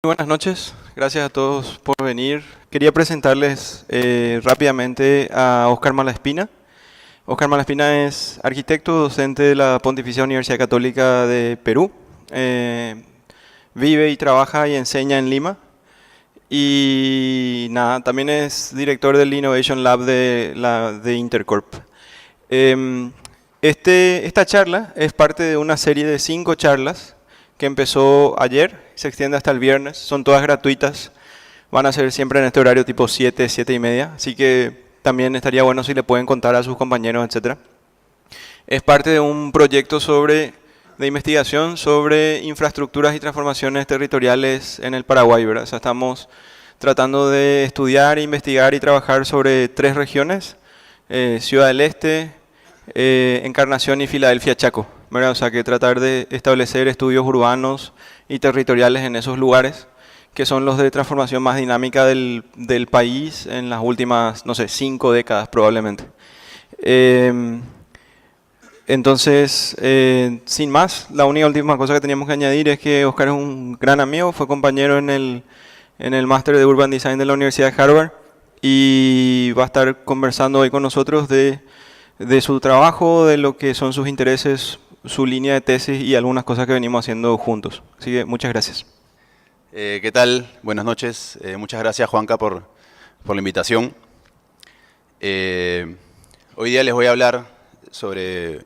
Buenas noches, gracias a todos por venir. Quería presentarles rápidamente a Óscar Malaspina. Óscar Malaspina es arquitecto, docente de la Pontificia Universidad Católica de Perú. Vive y trabaja y enseña en Lima. Y nada, también es director del Innovation Lab de Intercorp. Esta charla es parte de una serie de 5 charlas que empezó ayer, se extiende hasta el viernes, son todas gratuitas, van a ser siempre en este horario tipo 7, 7 y media, así que también estaría bueno si le pueden contar a sus compañeros, etc. Es parte de un proyecto de investigación sobre infraestructuras y transformaciones territoriales en el Paraguay, ¿verdad? O sea, estamos tratando de estudiar, investigar y trabajar sobre 3 regiones, Ciudad del Este, Encarnación y Filadelfia Chaco, ¿verdad? O sea, que tratar de establecer estudios urbanos y territoriales en esos lugares, que son los de transformación más dinámica del país en las últimas, no sé, 5 décadas probablemente. Entonces, sin más, la última cosa que teníamos que añadir es que Óscar es un gran amigo, fue compañero en el máster de Urban Design de la Universidad de Harvard y va a estar conversando hoy con nosotros de su trabajo, de lo que son sus intereses, su línea de tesis y algunas cosas que venimos haciendo juntos. Así que muchas gracias. ¿Qué tal? Buenas noches. Muchas gracias, Juanca, por la invitación. Hoy día les voy a hablar sobre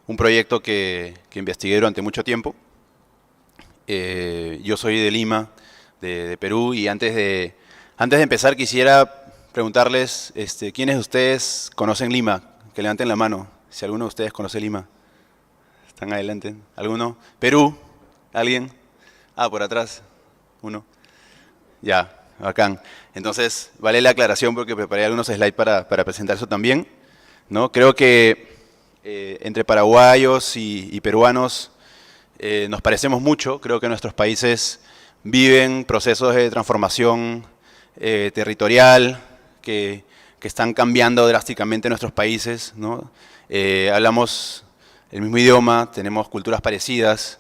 un proyecto que investigué durante mucho tiempo. Yo soy de Lima, de Perú, y antes de empezar quisiera preguntarles, ¿quiénes de ustedes conocen Lima? Que levanten la mano, si alguno de ustedes conoce Lima. Están adelante. ¿Alguno? ¿Perú? ¿Alguien? Ah, por atrás. Uno. Ya, bacán. Entonces, vale la aclaración porque preparé algunos slides para presentar eso también, ¿no? Creo que entre paraguayos y peruanos nos parecemos mucho. Creo que nuestros países viven procesos de transformación territorial que están cambiando drásticamente nuestros países, ¿no? Hablamos el mismo idioma, tenemos culturas parecidas,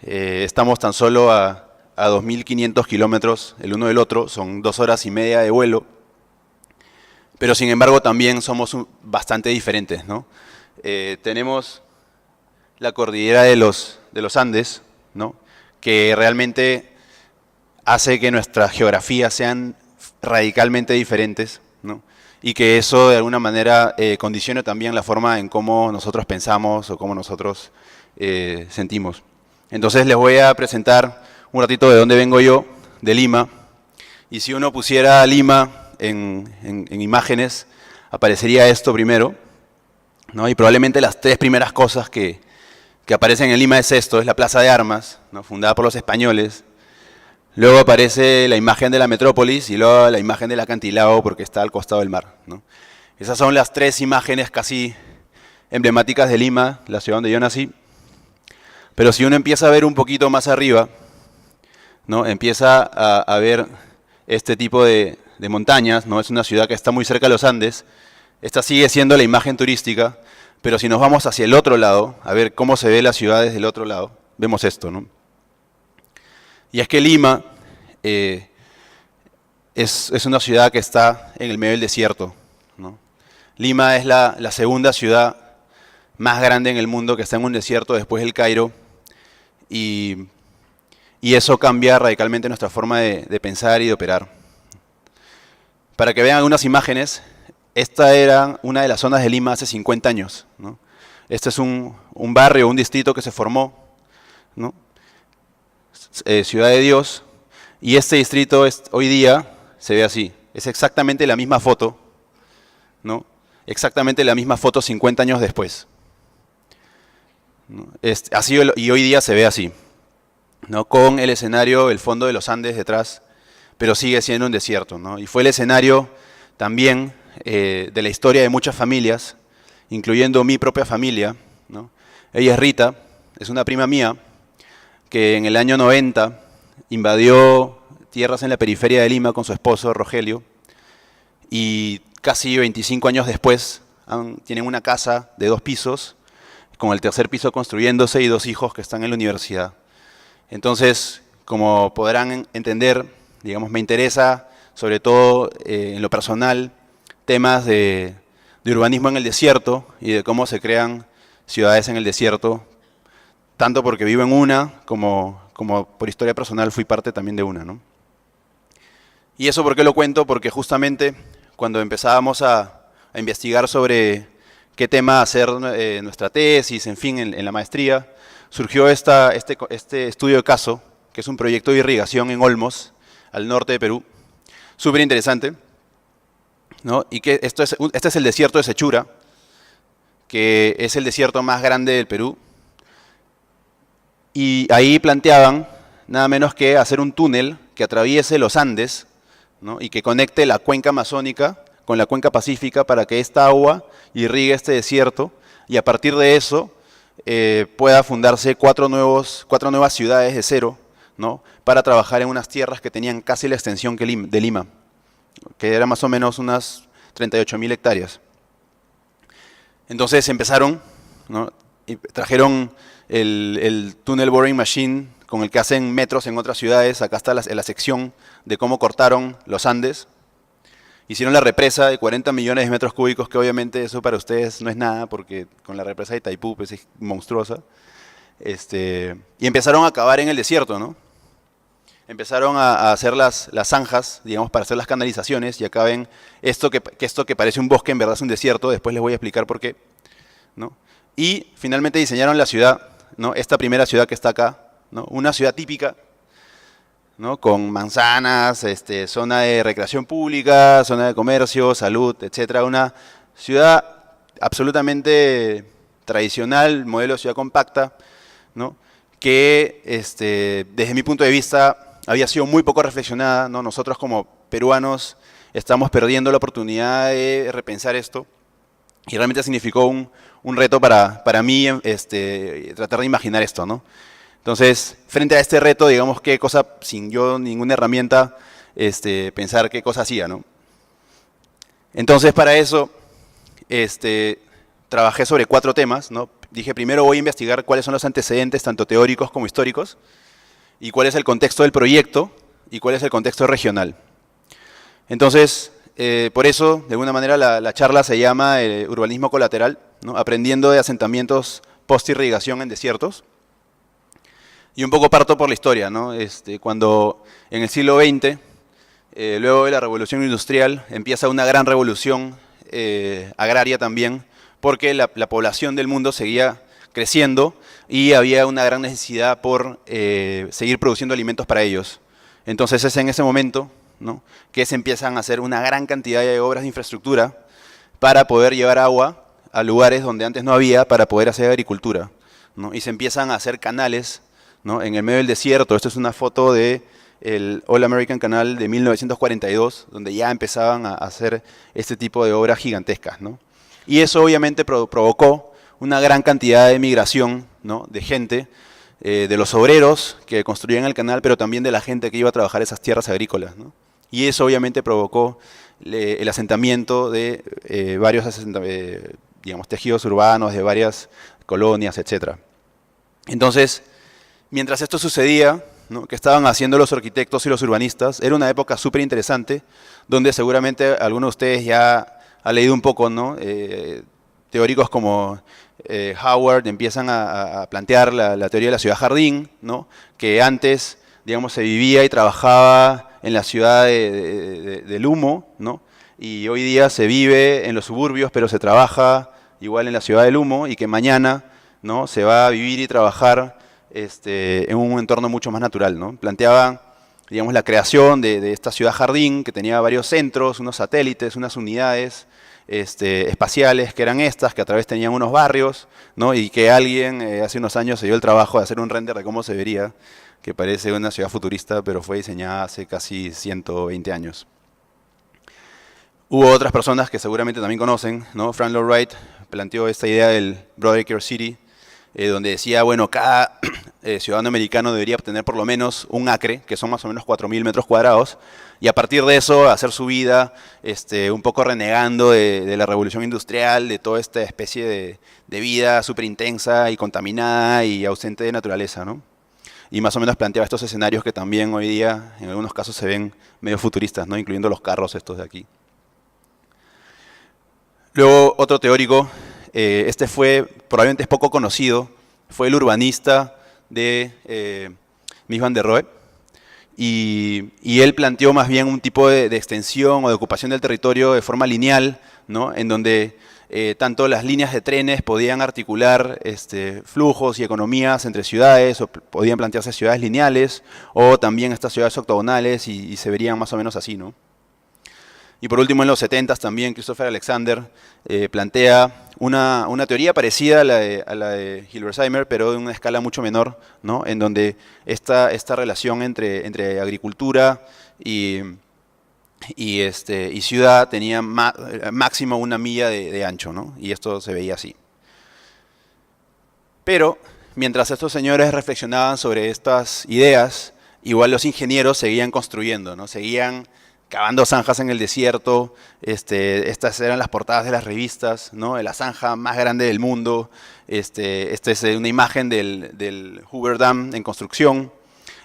estamos tan solo a 2.500 kilómetros el uno del otro, son 2 horas y media de vuelo, pero sin embargo también somos bastante diferentes, ¿no? Tenemos la cordillera de los Andes, ¿no? Que realmente hace que nuestras geografías sean radicalmente diferentes, ¿no? Y que eso de alguna manera condicione también la forma en cómo nosotros pensamos o cómo nosotros sentimos. Entonces les voy a presentar un ratito de dónde vengo yo, de Lima, y si uno pusiera Lima en imágenes, aparecería esto primero, ¿no? Y probablemente las 3 primeras cosas que aparecen en Lima es esto, es la Plaza de Armas, ¿no? Fundada por los españoles. Luego aparece la imagen de la metrópolis y luego la imagen del acantilado porque está al costado del mar, ¿no? Esas son las 3 imágenes casi emblemáticas de Lima, la ciudad donde yo nací. Pero si uno empieza a ver un poquito más arriba, ¿no? Empieza a ver este tipo de montañas, ¿no? Es una ciudad que está muy cerca de los Andes. Esta sigue siendo la imagen turística, pero si nos vamos hacia el otro lado, a ver cómo se ve la ciudad desde el otro lado, vemos esto, ¿no? Y es que Lima es una ciudad que está en el medio del desierto, ¿no? Lima es la segunda ciudad más grande en el mundo que está en un desierto después del Cairo, y eso cambia radicalmente nuestra forma de pensar y de operar. Para que vean algunas imágenes, esta era una de las zonas de Lima hace 50 años, ¿no? Este es un barrio, un distrito que se formó, ¿no? Ciudad de Dios, y este distrito hoy día se ve así, es exactamente la misma foto, ¿no? Exactamente la misma foto 50 años después, ¿no? Así, y hoy día se ve así, ¿no? Con el escenario, el fondo de los Andes detrás, pero sigue siendo un desierto, ¿no? Y fue el escenario también de la historia de muchas familias, incluyendo mi propia familia, ¿no? Ella es Rita, es una prima mía, que en el año 90 invadió tierras en la periferia de Lima con su esposo, Rogelio, y casi 25 años después tienen una casa de 2 pisos, con el tercer piso construyéndose y 2 hijos que están en la universidad. Entonces, como podrán entender, digamos, me interesa, sobre todo en lo personal, temas de urbanismo en el desierto y de cómo se crean ciudades en el desierto, tanto porque vivo en una, como por historia personal fui parte también de una, ¿no? ¿Y eso por qué lo cuento? Porque justamente cuando empezábamos a investigar sobre qué tema hacer nuestra tesis, en fin, en la maestría, surgió este estudio de caso, que es un proyecto de irrigación en Olmos, al norte de Perú, súper interesante, ¿no? Y que este es el desierto de Sechura, que es el desierto más grande del Perú, y ahí planteaban nada menos que hacer un túnel que atraviese los Andes, ¿no? Y que conecte la cuenca amazónica con la cuenca pacífica para que esta agua irrigue este desierto y a partir de eso pueda fundarse cuatro nuevas ciudades de cero, ¿no? Para trabajar en unas tierras que tenían casi la extensión de Lima, que era más o menos unas 38.000 hectáreas. Entonces empezaron, ¿no? Y trajeron el Tunnel Boring Machine con el que hacen metros en otras ciudades. Acá está la sección de cómo cortaron los Andes. Hicieron la represa de 40 millones de metros cúbicos, que obviamente eso para ustedes no es nada, porque con la represa de Itaipú pues, es monstruosa. Y empezaron a cavar en el desierto, ¿no? Empezaron a hacer las zanjas, digamos, para hacer las canalizaciones, y acá ven esto que parece un bosque, en verdad es un desierto, después les voy a explicar por qué, ¿no? Y finalmente diseñaron la ciudad, ¿no? Esta primera ciudad que está acá, ¿no? Una ciudad típica, ¿no? Con manzanas, zona de recreación pública, zona de comercio, salud, etcétera. Una ciudad absolutamente tradicional, modelo de ciudad compacta, ¿no? Que desde mi punto de vista había sido muy poco reflexionada, ¿no? Nosotros como peruanos estamos perdiendo la oportunidad de repensar esto y realmente significó un reto para mí tratar de imaginar esto, ¿no? Entonces, frente a este reto, digamos, qué cosa, sin yo ninguna herramienta, pensar qué cosa hacía, ¿no? Entonces, para eso, trabajé sobre 4 temas, ¿no? Dije, primero voy a investigar cuáles son los antecedentes, tanto teóricos como históricos, y cuál es el contexto del proyecto, y cuál es el contexto regional. Entonces, por eso, de alguna manera, la charla se llama Urbanismo Colateral, ¿no? Aprendiendo de asentamientos post-irrigación en desiertos. Y un poco parto por la historia, ¿no? Cuando en el siglo XX, luego de la revolución industrial, empieza una gran revolución agraria también, porque la población del mundo seguía creciendo y había una gran necesidad por seguir produciendo alimentos para ellos. Entonces es en ese momento, ¿no? Que se empiezan a hacer una gran cantidad de obras de infraestructura para poder llevar agua a lugares donde antes no había para poder hacer agricultura, ¿no? Y se empiezan a hacer canales, ¿no? En el medio del desierto. Esta es una foto del All American Canal de 1942, donde ya empezaban a hacer este tipo de obras gigantescas, ¿no? Y eso obviamente provocó una gran cantidad de migración, ¿no? De gente, de los obreros que construían el canal, pero también de la gente que iba a trabajar esas tierras agrícolas, ¿no? Y eso obviamente provocó el asentamiento de varios digamos, tejidos urbanos, de varias colonias, etc. Entonces, mientras esto sucedía, ¿no? ¿Qué estaban haciendo los arquitectos y los urbanistas? Era una época súper interesante, donde seguramente alguno de ustedes ya ha leído un poco, ¿no? Teóricos como Howard empiezan a plantear la teoría de la ciudad jardín, ¿no? Que antes, digamos, se vivía y trabajaba en la ciudad del humo, ¿no? Y hoy día se vive en los suburbios, pero se trabaja igual en la ciudad del humo, y que mañana, ¿no? Se va a vivir y trabajar en un entorno mucho más natural, ¿no? Planteaba, digamos, la creación de esta ciudad jardín que tenía varios centros, unos satélites, unas unidades espaciales que eran estas, que a través tenían unos barrios, ¿no? Y que alguien hace unos años se dio el trabajo de hacer un render de cómo se vería, que parece una ciudad futurista, pero fue diseñada hace casi 120 años. Hubo otras personas que seguramente también conocen, ¿no? Frank Lloyd Wright planteó esta idea del Broadacre City, donde decía, bueno, cada ciudadano americano debería obtener por lo menos un acre, que son más o menos 4.000 metros cuadrados, y a partir de eso hacer su vida un poco renegando de la revolución industrial, de toda esta especie de vida súper intensa y contaminada y ausente de naturaleza, ¿no? y más o menos planteaba estos escenarios que también hoy día en algunos casos se ven medio futuristas, ¿no? Incluyendo los carros estos de aquí. Luego otro teórico, este probablemente es poco conocido, fue el urbanista de Mies van der Rohe, y él planteó más bien un tipo de extensión o de ocupación del territorio de forma lineal, ¿no? En donde tanto las líneas de trenes podían articular flujos y economías entre ciudades, o podían plantearse ciudades lineales, o también estas ciudades octogonales, y se verían más o menos así, ¿no? Y por último, en los 70s también, Christopher Alexander plantea una teoría parecida a la de Hilbersheimer, pero de una escala mucho menor, ¿no? En donde esta relación entre agricultura y ciudad tenía máximo 1 milla de ancho, ¿no? Y esto se veía así. Pero mientras estos señores reflexionaban sobre estas ideas, igual los ingenieros seguían construyendo, ¿no? Seguían cavando zanjas en el desierto. Estas eran las portadas de las revistas, ¿no? De la zanja más grande del mundo. Esta es una imagen del Hoover Dam en construcción.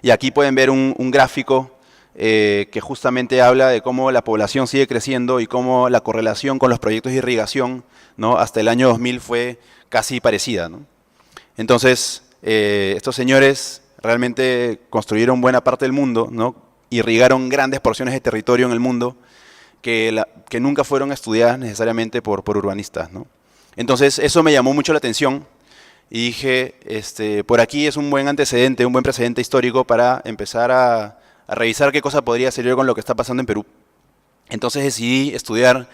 Y aquí pueden ver un gráfico que justamente habla de cómo la población sigue creciendo y cómo la correlación con los proyectos de irrigación, ¿no? Hasta el año 2000 fue casi parecida, ¿no? Entonces, estos señores realmente construyeron buena parte del mundo, ¿no? Irrigaron grandes porciones de territorio en el mundo que nunca fueron estudiadas necesariamente por urbanistas, ¿no? Entonces, eso me llamó mucho la atención y dije, por aquí es un buen antecedente, un buen precedente histórico para empezar a revisar qué cosa podría salir con lo que está pasando en Perú. Entonces decidí estudiar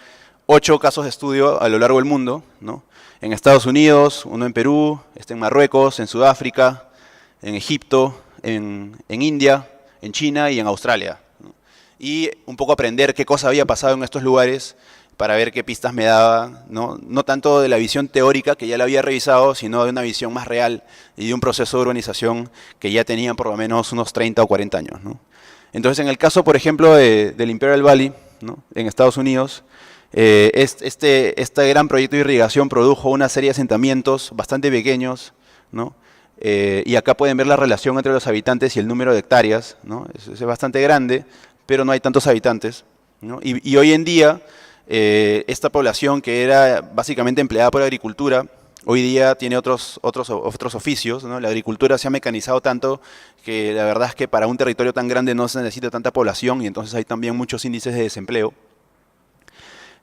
8 casos de estudio a lo largo del mundo, ¿no? En Estados Unidos, uno en Perú, en Marruecos, en Sudáfrica, en Egipto, en India, en China y en Australia, ¿no? Y un poco aprender qué cosa había pasado en estos lugares para ver qué pistas me daba, ¿no? No tanto de la visión teórica, que ya la había revisado, sino de una visión más real y de un proceso de urbanización que ya tenían por lo menos unos 30 o 40 años, ¿no? Entonces, en el caso, por ejemplo, del Imperial Valley, ¿no? En Estados Unidos, este gran proyecto de irrigación produjo una serie de asentamientos bastante pequeños, ¿no? Y acá pueden ver la relación entre los habitantes y el número de hectáreas, ¿no? Es bastante grande, pero no hay tantos habitantes, ¿no? Y hoy en día, esta población que era básicamente empleada por la agricultura, hoy día tiene otros oficios, ¿no? La agricultura se ha mecanizado tanto que la verdad es que para un territorio tan grande no se necesita tanta población y entonces hay también muchos índices de desempleo.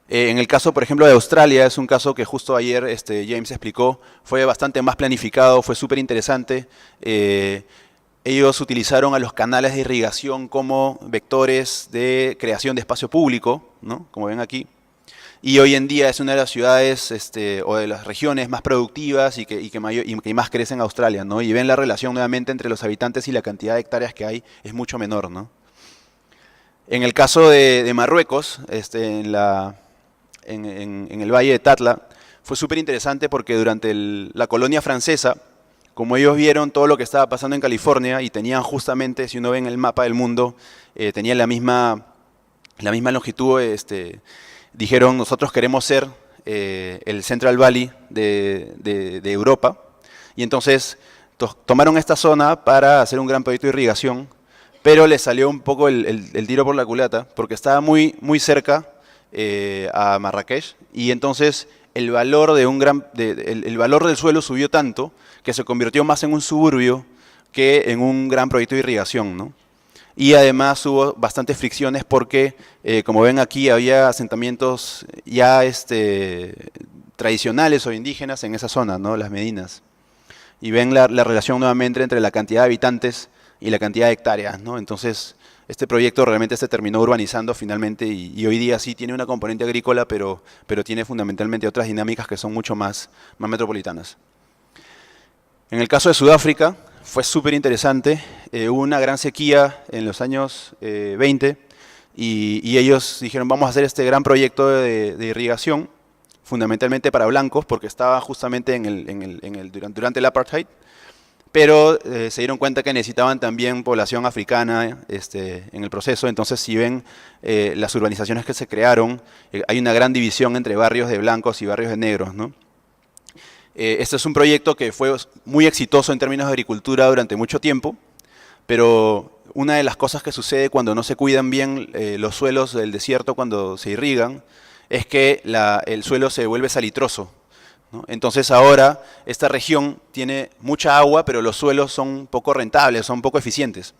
En el caso, por ejemplo, de Australia, es un caso que justo ayer James explicó, fue bastante más planificado, fue súper interesante. Ellos utilizaron a los canales de irrigación como vectores de creación de espacio público, ¿no? Como ven aquí. Y hoy en día es una de las ciudades o de las regiones más productivas y que más crece en Australia, ¿no? Y ven la relación nuevamente entre los habitantes y la cantidad de hectáreas que hay es mucho menor, ¿no? En el caso de Marruecos, en el Valle de Tatla, fue súper interesante porque durante la colonia francesa, como ellos vieron todo lo que estaba pasando en California y tenían justamente, si uno ve en el mapa del mundo, tenían la misma longitud, dijeron, nosotros queremos ser el Central Valley de Europa, y entonces tomaron esta zona para hacer un gran proyecto de irrigación, pero les salió un poco el tiro por la culata, porque estaba muy, muy cerca a Marrakech, y entonces el valor del suelo subió tanto que se convirtió más en un suburbio que en un gran proyecto de irrigación, ¿no? Y además hubo bastantes fricciones porque, como ven aquí, había asentamientos ya tradicionales o indígenas en esa zona, ¿no? Las medinas. Y ven la relación nuevamente entre la cantidad de habitantes y la cantidad de hectáreas, ¿no? Entonces, este proyecto realmente se terminó urbanizando finalmente y hoy día sí tiene una componente agrícola, pero tiene fundamentalmente otras dinámicas que son mucho más metropolitanas. En el caso de Sudáfrica, fue súper interesante. Hubo una gran sequía en los años 20 y ellos dijeron, vamos a hacer este gran proyecto de irrigación, fundamentalmente para blancos, porque estaba justamente durante el apartheid. Pero se dieron cuenta que necesitaban también población africana en el proceso. Entonces, si ven las urbanizaciones que se crearon, hay una gran división entre barrios de blancos y barrios de negros, ¿no? Este es un proyecto que fue muy exitoso en términos de agricultura durante mucho tiempo, Pero una de las cosas que sucede cuando no se cuidan bien los suelos del desierto cuando se irrigan es que el suelo se vuelve salitroso, ¿no? Entonces ahora esta región tiene mucha agua, pero los suelos son poco rentables, son poco eficientes.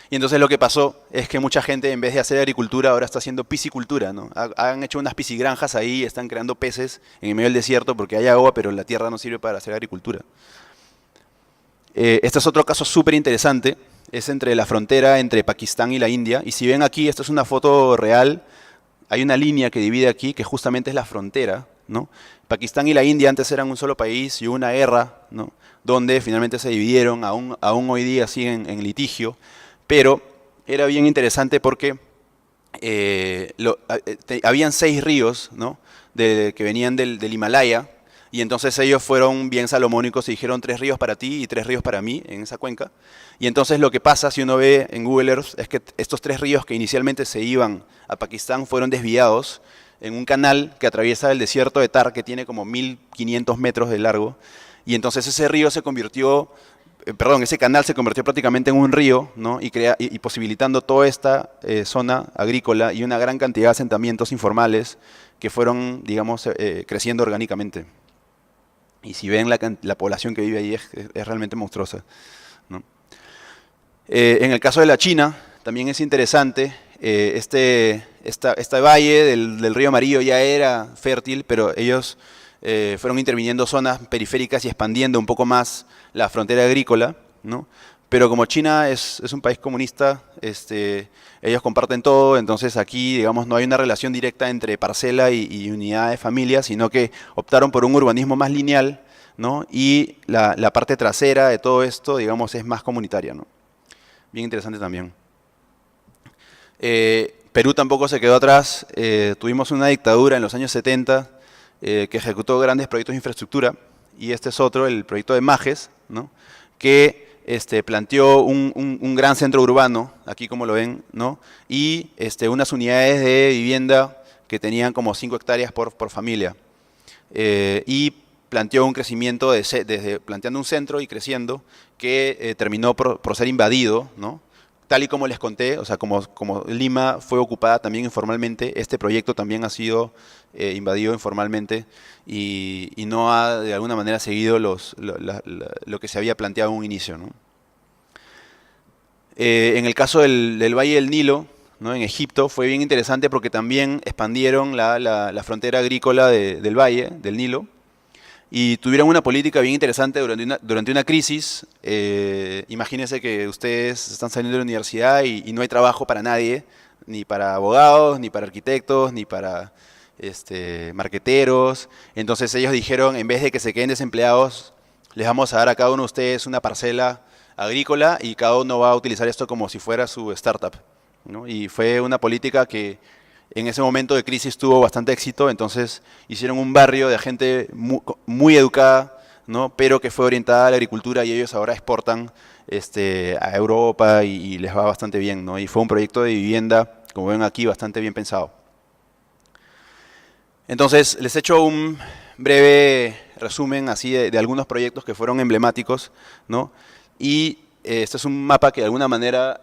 Y entonces lo que pasó es que mucha gente, en vez de hacer agricultura, ahora está haciendo piscicultura, ¿no? Han hecho unas piscigranjas ahí, están creando peces en el medio del desierto porque hay agua, pero la tierra no sirve para hacer agricultura. Este es otro caso súper interesante, es entre la frontera entre Pakistán y la India. Y si ven aquí, esta es una foto real, hay una línea que divide aquí, que justamente es la frontera, ¿no? Pakistán y la India antes eran un solo país y hubo una guerra, ¿no? Donde finalmente se dividieron, aún hoy día siguen en litigio. Pero era bien interesante porque habían 6 ríos, ¿no? que venían del Himalaya, y entonces ellos fueron bien salomónicos y dijeron 3 ríos para ti y 3 ríos para mí en esa cuenca. Y entonces lo que pasa, si uno ve en Google Earth, es que estos 3 ríos que inicialmente se iban a Pakistán fueron desviados en un canal que atraviesa el desierto de Thar, que tiene como 1500 metros de largo, y entonces ese río se convirtió... ese canal se convirtió prácticamente en un río, ¿no? y posibilitando toda esta zona agrícola y una gran cantidad de asentamientos informales que fueron, digamos, creciendo orgánicamente. Y si ven la población que vive ahí es realmente monstruosa, ¿no? En el caso de la China, también es interesante, este valle del río Amarillo ya era fértil, pero ellos fueron interviniendo zonas periféricas y expandiendo un poco más la frontera agrícola, ¿no? Pero como China es un país comunista, ellos comparten todo, entonces aquí, digamos, no hay una relación directa entre parcela y unidad de familia, sino que optaron por un urbanismo más lineal, ¿no? Y la parte trasera de todo esto, digamos, es más comunitaria, ¿no? Bien interesante también. Perú tampoco se quedó atrás, tuvimos una dictadura en los años 70, que ejecutó grandes proyectos de infraestructura, y este es otro, el proyecto de Majes, ¿no? Que planteó un gran centro urbano, aquí como lo ven, ¿no? Y unas unidades de vivienda que tenían como 5 hectáreas por familia. Y planteó un crecimiento planteando un centro y creciendo que terminó por ser invadido, ¿no? Tal y como les conté, o sea, como Lima fue ocupada también informalmente, este proyecto también ha sido invadido informalmente y no ha de alguna manera seguido lo que se había planteado en un inicio, ¿no? En el caso del Valle del Nilo, ¿no? En Egipto, fue bien interesante porque también expandieron la frontera agrícola del Valle del Nilo y tuvieron una política bien interesante durante una crisis. Imagínense que ustedes están saliendo de la universidad y no hay trabajo para nadie, ni para abogados, ni para arquitectos, ni para marqueteros. Entonces ellos dijeron, en vez de que se queden desempleados, les vamos a dar a cada uno de ustedes una parcela agrícola y cada uno va a utilizar esto como si fuera su startup, ¿no? Y fue una política que en ese momento de crisis tuvo bastante éxito, entonces hicieron un barrio de gente muy educada, ¿no? Pero que fue orientada a la agricultura y ellos ahora exportan a Europa y les va bastante bien, ¿no? Y fue un proyecto de vivienda, como ven aquí, bastante bien pensado. Entonces, les he hecho un breve resumen así de algunos proyectos que fueron emblemáticos, ¿no? Y este es un mapa que de alguna manera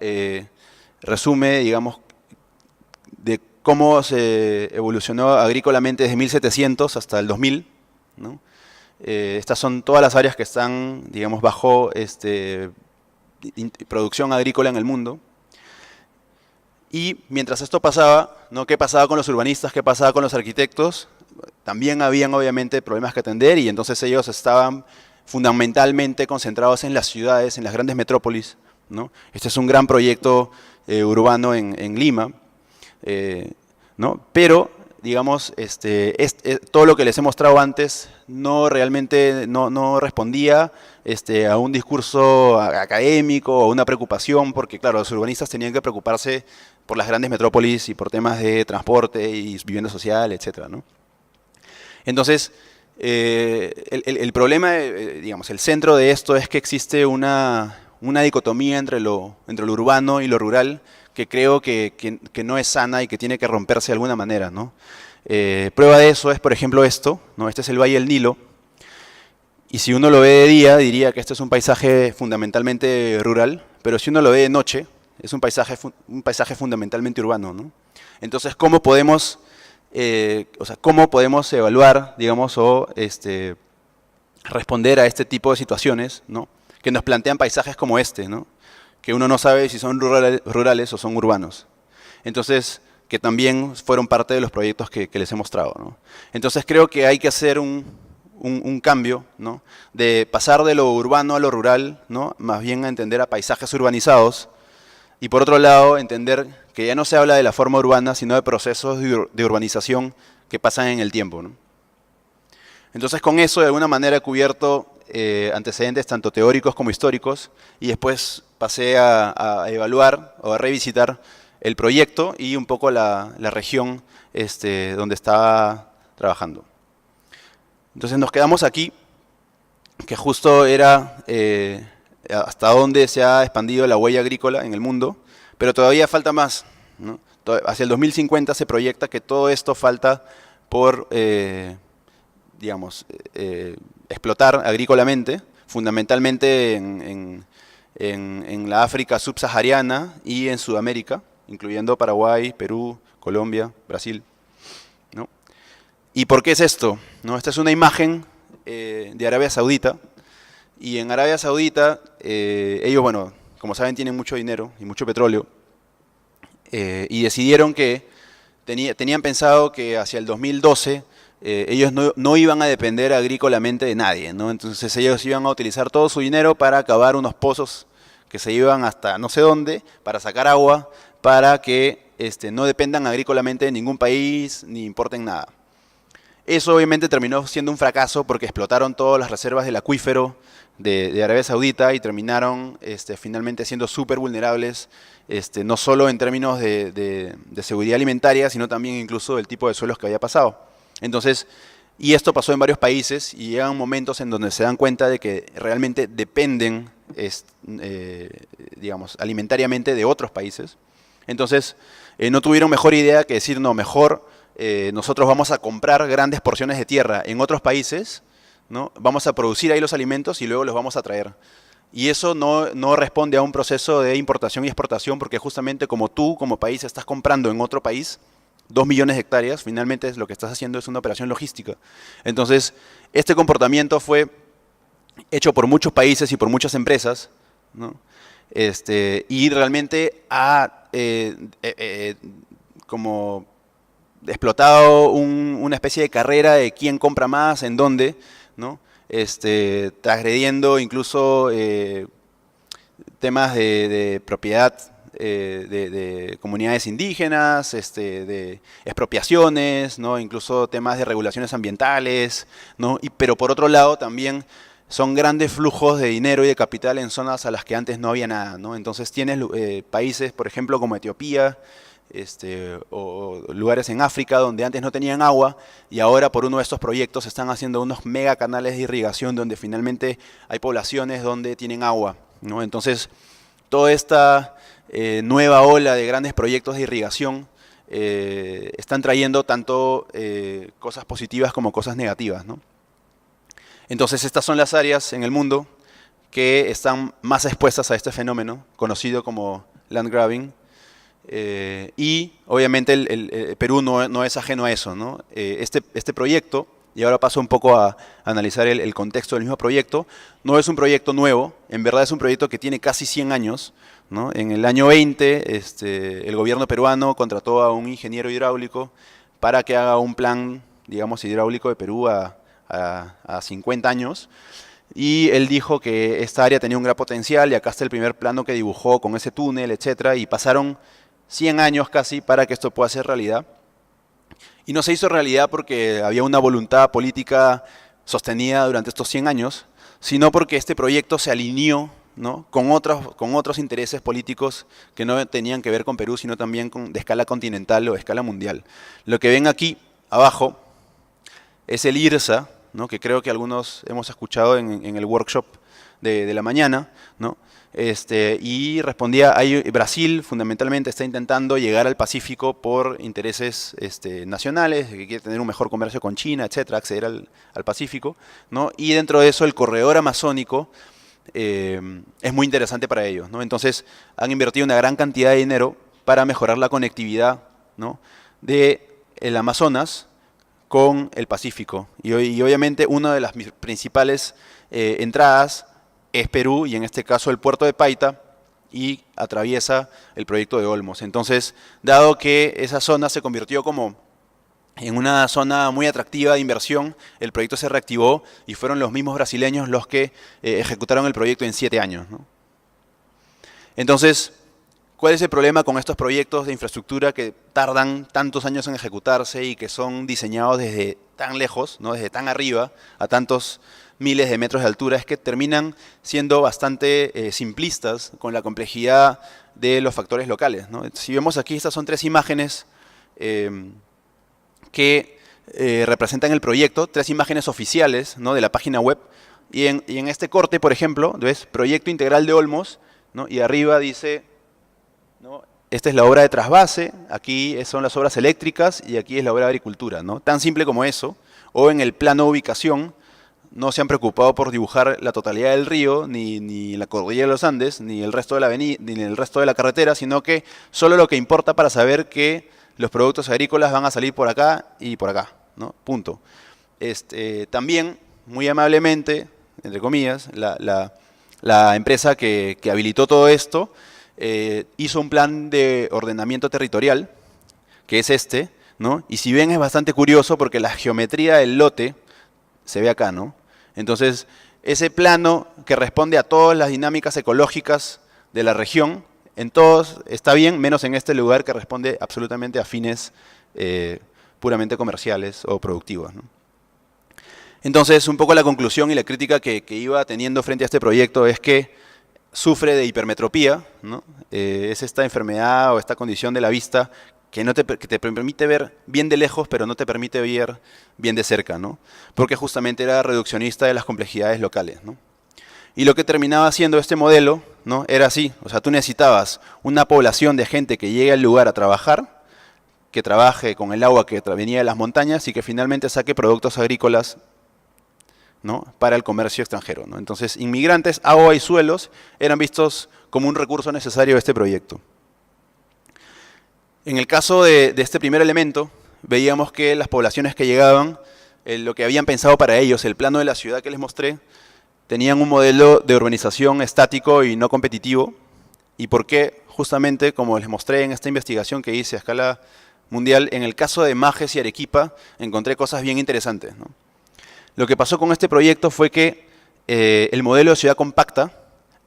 resume, digamos, de cómo se evolucionó agrícolamente desde 1700 hasta el 2000, ¿no? Estas son todas las áreas que están, digamos, bajo producción agrícola en el mundo. Y mientras esto pasaba, ¿no? ¿Qué pasaba con los urbanistas? ¿Qué pasaba con los arquitectos? También habían obviamente problemas que atender y entonces ellos estaban fundamentalmente concentrados en las ciudades, en las grandes metrópolis, ¿no? Este es un gran proyecto urbano en Lima, ¿no? Pero, digamos, todo lo que les he mostrado antes realmente no respondía a un discurso académico o una preocupación, porque claro, los urbanistas tenían que preocuparse por las grandes metrópolis y por temas de transporte y vivienda social, etcétera, ¿no? Entonces, el problema, digamos, el centro de esto es que existe una dicotomía entre lo urbano y lo rural que creo que no es sana y que tiene que romperse de alguna manera, ¿no? Prueba de eso es, por ejemplo, esto, ¿no? Este es el Valle del Nilo. Y si uno lo ve de día, diría que este es un paisaje fundamentalmente rural, pero si uno lo ve de noche, es un paisaje fundamentalmente urbano, ¿no? Entonces, ¿cómo podemos evaluar, digamos, o responder a este tipo de situaciones, ¿no? Que nos plantean paisajes como este, ¿no? Que uno no sabe si son rurales o son urbanos. Entonces, que también fueron parte de los proyectos que les he mostrado, ¿no? Entonces, creo que hay que hacer un cambio, ¿no? De pasar de lo urbano a lo rural, ¿no? Más bien a entender a paisajes urbanizados, y por otro lado, entender que ya no se habla de la forma urbana, sino de procesos de urbanización que pasan en el tiempo, ¿no? Entonces, con eso, de alguna manera, he cubierto antecedentes tanto teóricos como históricos, y después pasé a evaluar o a revisitar el proyecto y un poco la región donde estaba trabajando. Entonces, nos quedamos aquí, que justo era hasta dónde se ha expandido la huella agrícola en el mundo, pero todavía falta más, ¿no? Hacia el 2050 se proyecta que todo esto falta por, explotar agrícolamente, fundamentalmente en la África subsahariana y en Sudamérica, incluyendo Paraguay, Perú, Colombia, Brasil, ¿no? ¿Y por qué es esto? ¿No? Esta es una imagen de Arabia Saudita. Y en Arabia Saudita, ellos, bueno, como saben, tienen mucho dinero y mucho petróleo. Y decidieron que tenían pensado que hacia el 2012 ellos no iban a depender agrícolamente de nadie, ¿no? Entonces ellos iban a utilizar todo su dinero para cavar unos pozos que se iban hasta no sé dónde, para sacar agua, para que no dependan agrícolamente de ningún país ni importen nada. Eso obviamente terminó siendo un fracaso porque explotaron todas las reservas del acuífero de Arabia Saudita y terminaron finalmente siendo súper vulnerables, no solo en términos de seguridad alimentaria, sino también incluso del tipo de suelos que había pasado. Entonces, y esto pasó en varios países y llegan momentos en donde se dan cuenta de que realmente dependen, digamos, alimentariamente de otros países. Entonces, no tuvieron mejor idea que decir, no, mejor nosotros vamos a comprar grandes porciones de tierra en otros países, ¿no? Vamos a producir ahí los alimentos y luego los vamos a traer. Y eso no responde a un proceso de importación y exportación, porque justamente como tú, como país, estás comprando en otro país 2 millones de hectáreas, finalmente lo que estás haciendo es una operación logística. Entonces, este comportamiento fue hecho por muchos países y por muchas empresas, ¿no? Y realmente ha como explotado una especie de carrera de quién compra más, en dónde, ¿no? Transgrediendo incluso temas de propiedad de comunidades indígenas, de expropiaciones, ¿no? Incluso temas de regulaciones ambientales, ¿no? Pero por otro lado también son grandes flujos de dinero y de capital en zonas a las que antes no había nada, ¿no? Entonces tienes países, por ejemplo, como Etiopía, o lugares en África donde antes no tenían agua y ahora por uno de estos proyectos están haciendo unos mega canales de irrigación donde finalmente hay poblaciones donde tienen agua, ¿no? Entonces, toda esta nueva ola de grandes proyectos de irrigación están trayendo tanto cosas positivas como cosas negativas, ¿no? Entonces, estas son las áreas en el mundo que están más expuestas a este fenómeno, conocido como land grabbing. Y obviamente el Perú no es ajeno a eso, ¿no? Este proyecto, y ahora paso un poco a analizar el contexto del mismo proyecto, no es un proyecto nuevo, en verdad es un proyecto que tiene casi 100 años, ¿no? En el año 20 el gobierno peruano contrató a un ingeniero hidráulico para que haga un plan, digamos, hidráulico de Perú a 50 años. Y él dijo que esta área tenía un gran potencial y acá está el primer plano que dibujó con ese túnel, etcétera, y pasaron 100 años casi para que esto pueda ser realidad. Y no se hizo realidad porque había una voluntad política sostenida durante estos 100 años, sino porque este proyecto se alineó, ¿no? con otros intereses políticos que no tenían que ver con Perú, sino también de escala continental o de escala mundial. Lo que ven aquí abajo es el IRSA, ¿no? Que creo que algunos hemos escuchado en el workshop de la mañana, ¿no? Y respondía, Brasil fundamentalmente está intentando llegar al Pacífico por intereses nacionales, que quiere tener un mejor comercio con China, etcétera, acceder al Pacífico, ¿no? Y dentro de eso el corredor amazónico es muy interesante para ellos, ¿no? Entonces han invertido una gran cantidad de dinero para mejorar la conectividad, ¿no?, de el Amazonas con el Pacífico. Y obviamente una de las principales entradas es Perú, y en este caso el puerto de Paita, y atraviesa el proyecto de Olmos. Entonces, dado que esa zona se convirtió como en una zona muy atractiva de inversión, el proyecto se reactivó y fueron los mismos brasileños los que ejecutaron el proyecto en 7 años, ¿no? Entonces, ¿cuál es el problema con estos proyectos de infraestructura que tardan tantos años en ejecutarse y que son diseñados desde tan lejos, ¿no?, desde tan arriba, a tantos miles de metros de altura? Es que terminan siendo bastante simplistas con la complejidad de los factores locales, ¿no? Si vemos aquí, estas son 3 imágenes que representan el proyecto, 3 imágenes oficiales, ¿no?, de la página web. Y en este corte, por ejemplo, ¿ves? Proyecto integral de Olmos, ¿no?, y arriba dice, ¿no?, esta es la obra de trasvase, aquí son las obras eléctricas y aquí es la obra de agricultura, ¿no? Tan simple como eso. O en el plano de ubicación, no se han preocupado por dibujar la totalidad del río, ni la cordillera de los Andes, ni el resto de la avenida, ni el resto de la carretera, sino que solo lo que importa para saber que los productos agrícolas van a salir por acá y por acá, ¿no? Punto. También, muy amablemente, entre comillas, la empresa que habilitó todo esto hizo un plan de ordenamiento territorial, que es este, ¿no? Y si ven, es bastante curioso porque la geometría del lote se ve acá, ¿no? Entonces, ese plano que responde a todas las dinámicas ecológicas de la región, en todos está bien, menos en este lugar que responde absolutamente a fines puramente comerciales o productivos, ¿no? Entonces, un poco la conclusión y la crítica que iba teniendo frente a este proyecto es que sufre de hipermetropía, ¿no? Es esta enfermedad o esta condición de la vista que te permite ver bien de lejos, pero no te permite ver bien de cerca, ¿no? Porque justamente era reduccionista de las complejidades locales, ¿no? Y lo que terminaba haciendo este modelo, ¿no?, era así. O sea, tú necesitabas una población de gente que llegue al lugar a trabajar, que trabaje con el agua que venía de las montañas y que finalmente saque productos agrícolas, ¿no?, para el comercio extranjero, ¿no? Entonces, inmigrantes, agua y suelos eran vistos como un recurso necesario de este proyecto. En el caso de este primer elemento, veíamos que las poblaciones que llegaban, lo que habían pensado para ellos, el plano de la ciudad que les mostré, tenían un modelo de urbanización estático y no competitivo. ¿Y por qué? Justamente, como les mostré en esta investigación que hice a escala mundial, en el caso de Majes y Arequipa, encontré cosas bien interesantes, ¿no? Lo que pasó con este proyecto fue que el modelo de ciudad compacta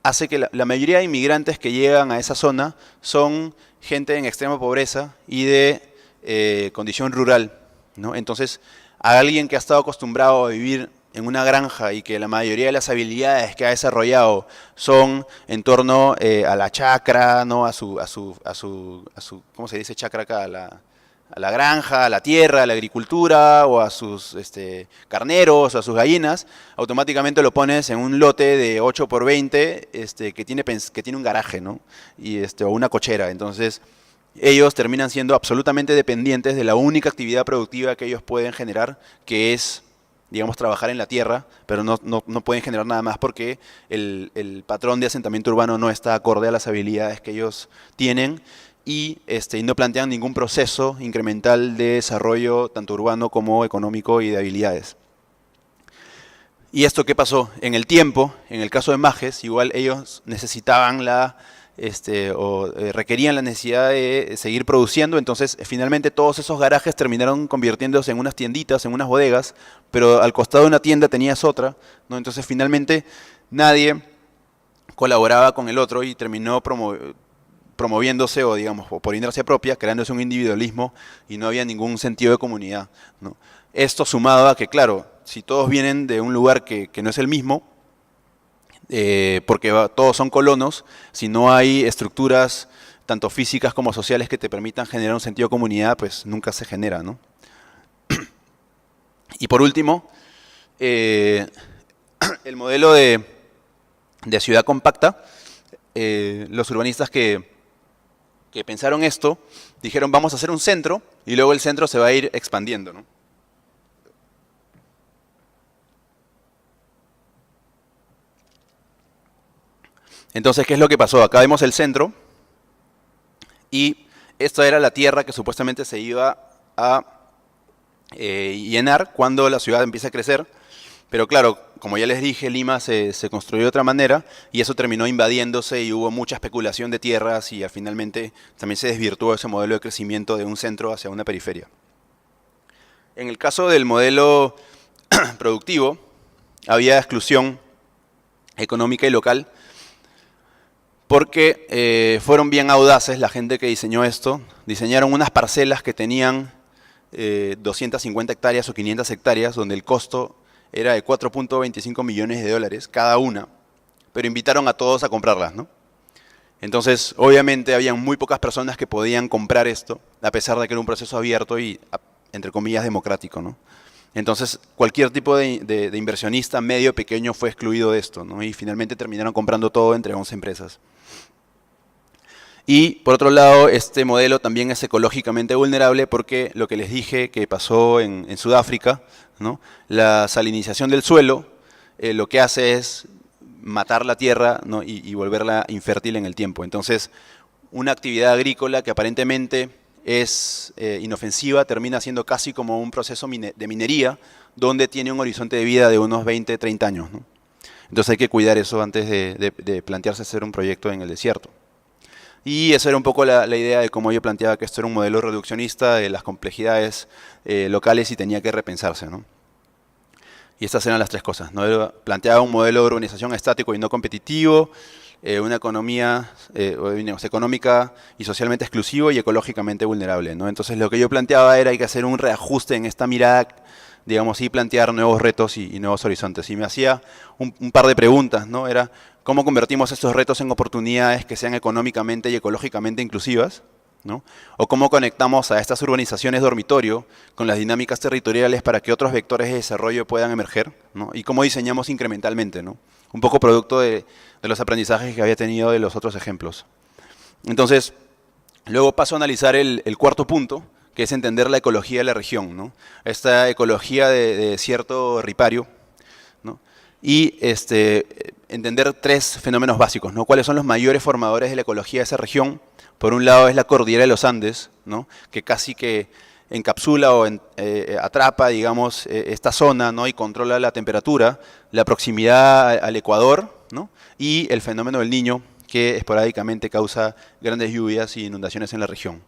hace que la mayoría de inmigrantes que llegan a esa zona son gente en extrema pobreza y de condición rural, ¿no? Entonces, a alguien que ha estado acostumbrado a vivir en una granja y que la mayoría de las habilidades que ha desarrollado son en torno a la chacra, ¿no?, ¿cómo se dice chacra acá? A la granja, a la tierra, a la agricultura, o a sus carneros, o a sus gallinas, automáticamente lo pones en un lote de 8 por 20 que tiene un garaje, ¿no?, o una cochera. Entonces, ellos terminan siendo absolutamente dependientes de la única actividad productiva que ellos pueden generar, que es, digamos, trabajar en la tierra, pero no pueden generar nada más porque el patrón de asentamiento urbano no está acorde a las habilidades que ellos tienen, y no plantean ningún proceso incremental de desarrollo, tanto urbano como económico y de habilidades. ¿Y esto qué pasó? En el tiempo, en el caso de Majes, igual ellos necesitaban requerían la necesidad de seguir produciendo, entonces finalmente todos esos garajes terminaron convirtiéndose en unas tienditas, en unas bodegas, pero al costado de una tienda tenías otra, ¿no? Entonces finalmente nadie colaboraba con el otro y terminó promoviéndose o, digamos, por inercia propia, creándose un individualismo y no había ningún sentido de comunidad, ¿no? Esto sumado a que, claro, si todos vienen de un lugar que no es el mismo, porque todos son colonos, si no hay estructuras tanto físicas como sociales que te permitan generar un sentido de comunidad, pues nunca se genera, ¿no? Y por último, el modelo de ciudad compacta, los urbanistas que pensaron esto, dijeron vamos a hacer un centro y luego el centro se va a ir expandiendo, ¿no? Entonces, ¿qué es lo que pasó? Acá vemos el centro y esta era la tierra que supuestamente se iba a llenar cuando la ciudad empieza a crecer. Pero claro, como ya les dije, Lima se construyó de otra manera y eso terminó invadiéndose y hubo mucha especulación de tierras y finalmente también se desvirtuó ese modelo de crecimiento de un centro hacia una periferia. En el caso del modelo productivo, había exclusión económica y local porque fueron bien audaces la gente que diseñó esto. Diseñaron unas parcelas que tenían 250 hectáreas o 500 hectáreas, donde el costo era de 4.25 millones de dólares cada una, pero invitaron a todos a comprarlas, ¿no? Entonces, obviamente, habían muy pocas personas que podían comprar esto, a pesar de que era un proceso abierto y, entre comillas, democrático, ¿no? Entonces, cualquier tipo de inversionista medio o pequeño fue excluido de esto, ¿no? Y finalmente terminaron comprando todo entre 11 empresas. Y, por otro lado, este modelo también es ecológicamente vulnerable porque lo que les dije que pasó en Sudáfrica, ¿no? La salinización del suelo lo que hace es matar la tierra, ¿no? y volverla infértil en el tiempo. Entonces, una actividad agrícola que aparentemente es inofensiva termina siendo casi como un proceso de minería donde tiene un horizonte de vida de unos 20, 30 años, ¿no? Entonces hay que cuidar eso antes de plantearse hacer un proyecto en el desierto. Y esa era un poco la idea de cómo yo planteaba que esto era un modelo reduccionista de las complejidades locales y tenía que repensarse, ¿no? Y estas eran las tres cosas, ¿no? Planteaba un modelo de urbanización estático y no competitivo, una economía económica y socialmente exclusivo y ecológicamente vulnerable, ¿no? Entonces lo que yo planteaba era hay que hacer un reajuste en esta mirada, digamos, y plantear nuevos retos y nuevos horizontes. Y me hacía un par de preguntas, ¿no? Era, ¿cómo convertimos estos retos en oportunidades que sean económicamente y ecológicamente inclusivas? ¿No? O cómo conectamos a estas urbanizaciones dormitorio con las dinámicas territoriales para que otros vectores de desarrollo puedan emerger, ¿no? Y cómo diseñamos incrementalmente, ¿no? Un poco producto de los aprendizajes que había tenido de los otros ejemplos. Entonces, luego paso a analizar el cuarto punto, que es entender la ecología de la región, ¿no? Esta ecología de desierto ripario, ¿no? Y entender tres fenómenos básicos, ¿no? ¿Cuáles son los mayores formadores de la ecología de esa región? Por un lado es la cordillera de los Andes, ¿no? Que casi que encapsula o atrapa, digamos, esta zona, ¿no? Y controla la temperatura, la proximidad al Ecuador, ¿no? Y el fenómeno del Niño, que esporádicamente causa grandes lluvias y inundaciones en la región.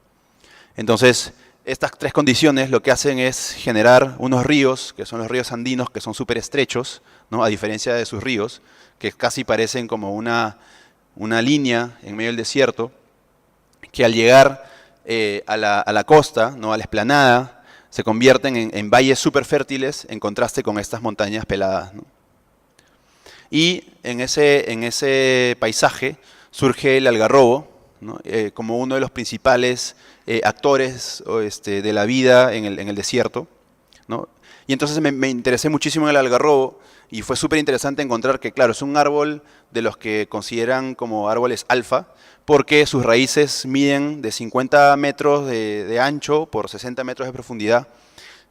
Entonces, estas tres condiciones lo que hacen es generar unos ríos, que son los ríos andinos, que son súper estrechos, ¿no? A diferencia de sus ríos, que casi parecen como una línea en medio del desierto, que al llegar a la costa, ¿no? A la explanada, se convierten en valles súper fértiles en contraste con estas montañas peladas, ¿no? Y en ese paisaje surge el algarrobo, ¿no? Como uno de los principales actores de la vida en el desierto, ¿no? Y entonces me interesé muchísimo en el algarrobo y fue súper interesante encontrar que, claro, es un árbol de los que consideran como árboles alfa, porque sus raíces miden de 50 metros de ancho por 60 metros de profundidad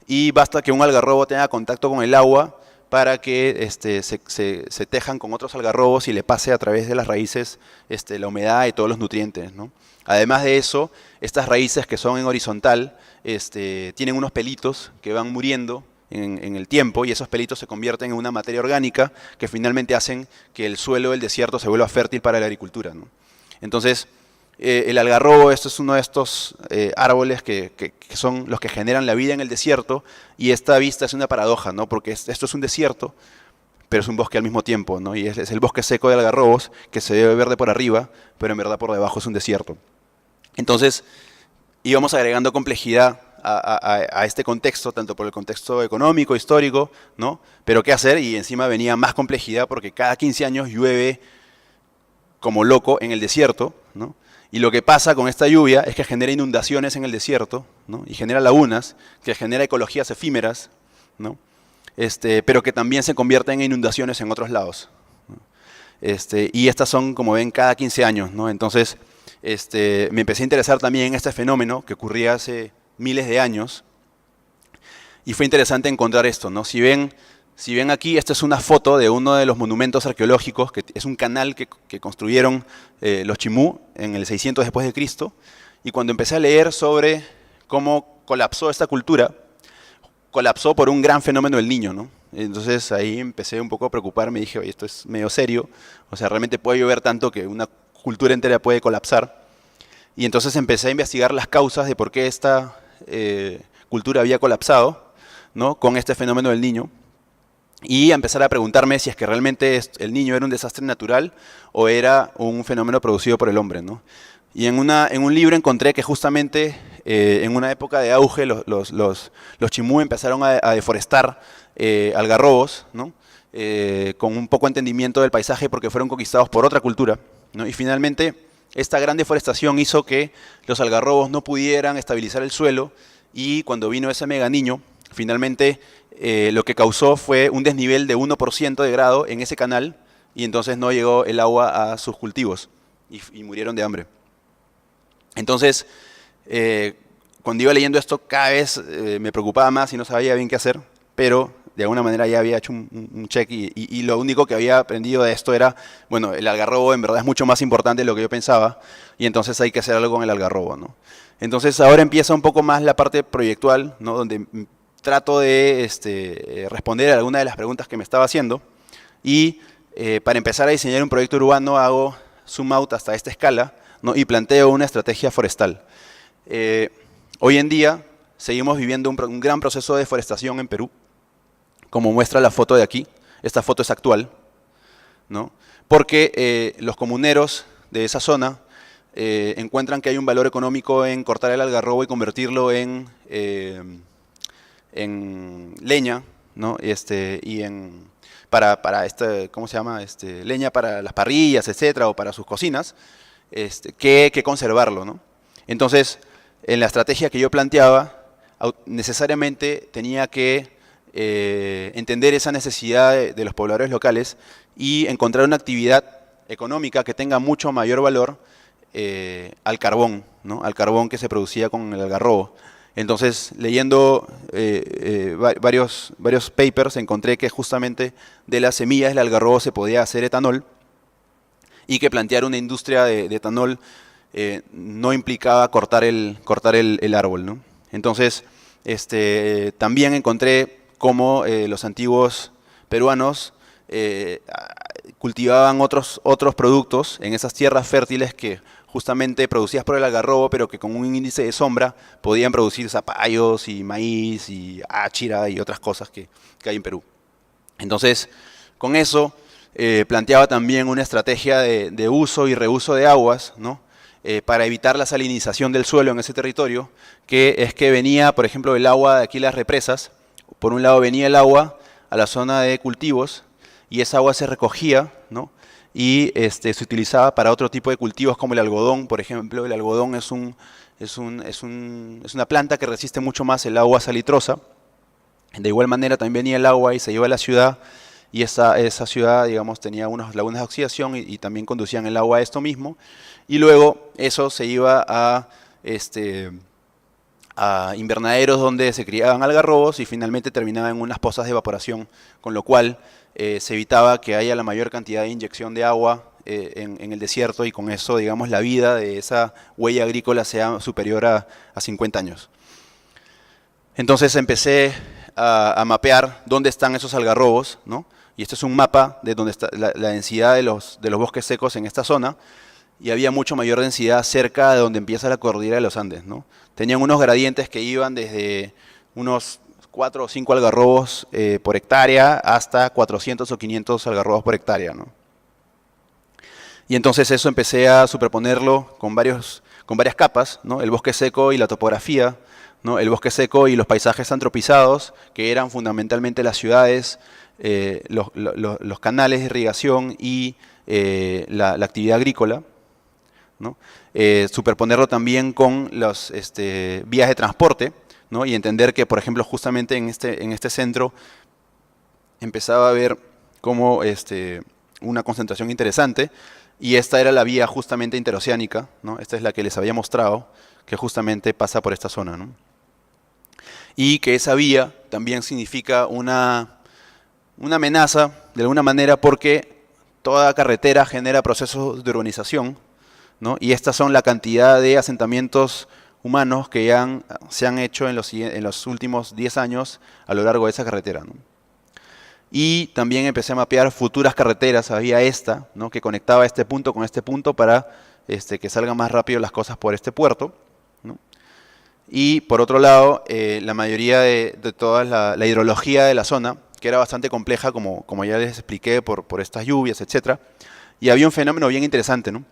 y basta que un algarrobo tenga contacto con el agua para que se tejan con otros algarrobos y le pase a través de las raíces la humedad y todos los nutrientes, ¿no? Además de eso, estas raíces que son en horizontal tienen unos pelitos que van muriendo en el tiempo y esos pelitos se convierten en una materia orgánica que finalmente hacen que el suelo del desierto se vuelva fértil para la agricultura, ¿no? Entonces, el algarrobo, esto es uno de estos árboles que son los que generan la vida en el desierto y esta vista es una paradoja, ¿no? Porque esto es un desierto, pero es un bosque al mismo tiempo, ¿no? Y es el bosque seco de algarrobos que se ve verde por arriba, pero en verdad por debajo es un desierto. Entonces, íbamos agregando complejidad a este contexto, tanto por el contexto económico, histórico, ¿no? Pero qué hacer, y encima venía más complejidad porque cada 15 años llueve como loco en el desierto, ¿no? Y lo que pasa con esta lluvia es que genera inundaciones en el desierto, ¿no? Y genera lagunas, que genera ecologías efímeras, ¿no? Pero que también se convierten en inundaciones en otros lados, ¿no? Y estas son, como ven, cada 15 años, ¿no? Entonces, me empecé a interesar también en este fenómeno que ocurría hace miles de años y fue interesante encontrar esto, ¿no? Si ven, Si ven aquí, esta es una foto de uno de los monumentos arqueológicos, que es un canal que construyeron los Chimú en el 600 después de Cristo. Y cuando empecé a leer sobre cómo colapsó esta cultura, colapsó por un gran fenómeno del Niño, ¿no? Entonces ahí empecé un poco a preocuparme y dije, oye, esto es medio serio. O sea, realmente puede llover tanto que una cultura entera puede colapsar. Y entonces empecé a investigar las causas de por qué esta cultura había colapsado, ¿no? Con este fenómeno del Niño. Y a empezar a preguntarme si es que realmente el Niño era un desastre natural o era un fenómeno producido por el hombre, ¿no? Y en un libro encontré que justamente en una época de auge los Chimú empezaron a deforestar algarrobos, ¿no? Con un poco entendimiento del paisaje porque fueron conquistados por otra cultura, ¿no? Y finalmente esta gran deforestación hizo que los algarrobos no pudieran estabilizar el suelo y cuando vino ese mega niño, finalmente lo que causó fue un desnivel de 1% de grado en ese canal y entonces no llegó el agua a sus cultivos y murieron de hambre. Entonces, cuando iba leyendo esto, cada vez me preocupaba más y no sabía bien qué hacer, pero de alguna manera ya había hecho un check y lo único que había aprendido de esto era, bueno, el algarrobo en verdad es mucho más importante de lo que yo pensaba y entonces hay que hacer algo con el algarrobo, ¿no? Entonces ahora empieza un poco más la parte proyectual, ¿no? Donde trato de responder a algunas de las preguntas que me estaba haciendo y para empezar a diseñar un proyecto urbano hago zoom out hasta esta escala, ¿no? Y planteo una estrategia forestal. Hoy en día seguimos viviendo un gran proceso de deforestación en Perú, como muestra la foto de aquí. Esta foto es actual, ¿no? Porque los comuneros de esa zona encuentran que hay un valor económico en cortar el algarrobo y convertirlo en leña, ¿no? ¿Cómo se llama? Leña para las parrillas, etcétera, o para sus cocinas, que conservarlo, ¿no? Entonces, en la estrategia que yo planteaba, necesariamente tenía que entender esa necesidad de los pobladores locales y encontrar una actividad económica que tenga mucho mayor valor al carbón, ¿no? Al carbón que se producía con el algarrobo. Entonces, leyendo varios papers, encontré que justamente de las semillas del algarrobo se podía hacer etanol y que plantear una industria de etanol no implicaba cortar el árbol, ¿no? Entonces, también encontré cómo los antiguos peruanos cultivaban otros productos en esas tierras fértiles que justamente producidas por el algarrobo, pero que con un índice de sombra podían producir zapallos y maíz y áchira y otras cosas que hay en Perú. Entonces, con eso planteaba también una estrategia de uso y reuso de aguas, ¿no? Para evitar la salinización del suelo en ese territorio, que es que venía, por ejemplo, el agua de aquí las represas. Por un lado venía el agua a la zona de cultivos y esa agua se recogía, ¿no? Y se utilizaba para otro tipo de cultivos como el algodón, por ejemplo. El algodón es una planta que resiste mucho más el agua salitrosa. De igual manera también venía el agua y se iba a la ciudad y esa ciudad, digamos, tenía unas lagunas de oxidación y también conducían el agua a esto mismo. Y luego eso se iba a invernaderos donde se criaban algarrobos y finalmente terminaba en unas pozas de evaporación, con lo cual se evitaba que haya la mayor cantidad de inyección de agua en el desierto y con eso, digamos, la vida de esa huella agrícola sea superior a 50 años. Entonces empecé a mapear dónde están esos algarrobos, ¿no? Y este es un mapa de donde está la densidad de los bosques secos en esta zona. Y había mucho mayor densidad cerca de donde empieza la cordillera de los Andes, ¿no? Tenían unos gradientes que iban desde unos 4 o 5 algarrobos por hectárea hasta 400 o 500 algarrobos por hectárea, ¿no? Y entonces eso empecé a superponerlo con varias capas, ¿no? El bosque seco y la topografía, ¿no? El bosque seco y los paisajes antropizados, que eran fundamentalmente las ciudades, los canales de irrigación y la actividad agrícola, ¿no? Superponerlo también con las vías de transporte, ¿no? Y entender que, por ejemplo, justamente en este centro empezaba a haber como una concentración interesante y esta era la vía justamente interoceánica, ¿no? Esta es la que les había mostrado, que justamente pasa por esta zona, ¿no? Y que esa vía también significa una una amenaza de alguna manera porque toda carretera genera procesos de urbanización, ¿no? Y estas son la cantidad de asentamientos humanos que se han hecho en los últimos 10 años a lo largo de esa carretera, ¿no? Y también empecé a mapear futuras carreteras, había esta, ¿no? Que conectaba este punto con este punto para que salgan más rápido las cosas por este puerto, ¿no? Y por otro lado, la mayoría de toda la hidrología de la zona, que era bastante compleja, como ya les expliqué, por estas lluvias, etc. Y había un fenómeno bien interesante, ¿no?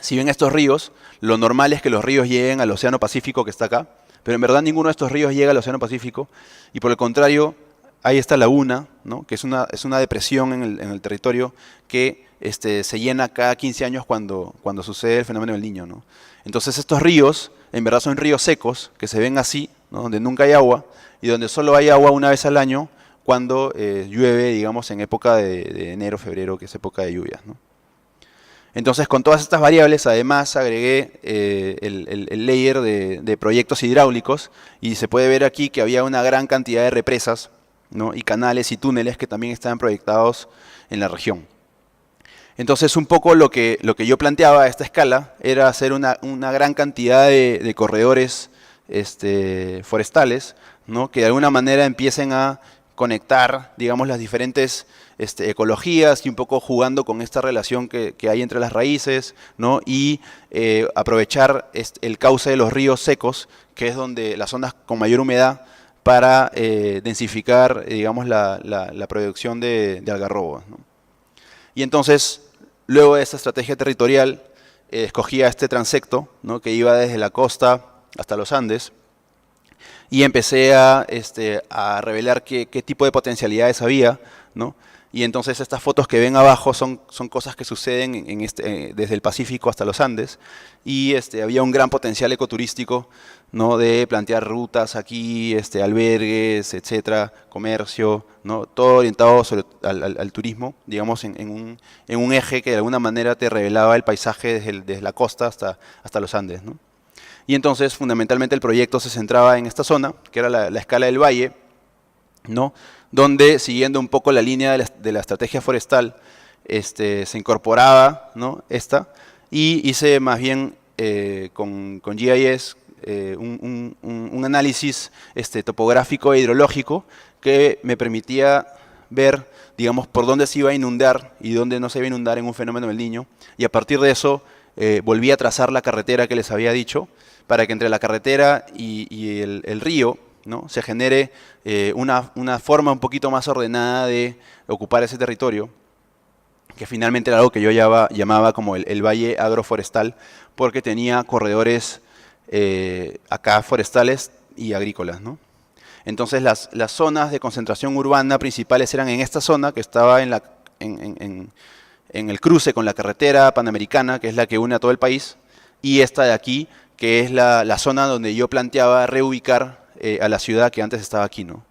Si ven estos ríos, lo normal es que los ríos lleguen al Océano Pacífico que está acá, pero en verdad ninguno de estos ríos llega al Océano Pacífico, y por el contrario, hay esta laguna, ¿no? Que es una depresión en el territorio que se llena cada 15 años cuando sucede el fenómeno del Niño, ¿no? Entonces estos ríos, en verdad son ríos secos, que se ven así, ¿no? Donde nunca hay agua, y donde solo hay agua una vez al año, cuando llueve, digamos, en época de enero, febrero, que es época de lluvias, ¿no? Entonces, con todas estas variables, además agregué el layer de proyectos hidráulicos, y se puede ver aquí que había una gran cantidad de represas, ¿no? Y canales y túneles que también estaban proyectados en la región. Entonces, un poco lo que yo planteaba a esta escala era hacer una gran cantidad de corredores forestales, ¿no? Que de alguna manera empiecen a conectar, digamos, las diferentes ecologías, y un poco jugando con esta relación que hay entre las raíces, ¿no? Y aprovechar el cauce de los ríos secos, que es donde las zonas con mayor humedad, para densificar, digamos, la producción de algarrobos, ¿no? Y entonces, luego de esta estrategia territorial, escogía este transecto, ¿no? Que iba desde la costa hasta los Andes, y empecé a revelar qué tipo de potencialidades había, ¿no? Y entonces estas fotos que ven abajo son cosas que suceden desde el Pacífico hasta los Andes, y había un gran potencial ecoturístico, ¿no? De plantear rutas aquí, albergues, etcétera, comercio, ¿no? Todo orientado al turismo, digamos, en un eje que de alguna manera te revelaba el paisaje desde la costa hasta los Andes, ¿no? Y entonces, fundamentalmente, el proyecto se centraba en esta zona, que era la escala del valle, ¿no? Donde, siguiendo un poco la línea de la estrategia forestal, se incorporaba, ¿no? Y hice más bien con GIS un análisis topográfico e hidrológico que me permitía ver, digamos, por dónde se iba a inundar y dónde no se iba a inundar en un fenómeno del Niño, y a partir de eso volví a trazar la carretera que les había dicho, para que entre la carretera y el río, ¿no? Se genere una forma un poquito más ordenada de ocupar ese territorio, que finalmente era algo que yo llamaba como el valle agroforestal, porque tenía corredores acá forestales y agrícolas, ¿no? Entonces las zonas de concentración urbana principales eran en esta zona, que estaba en el cruce con la carretera panamericana, que es la que une a todo el país, y esta de aquí, que es la zona donde yo planteaba reubicar a la ciudad que antes estaba aquí, ¿no?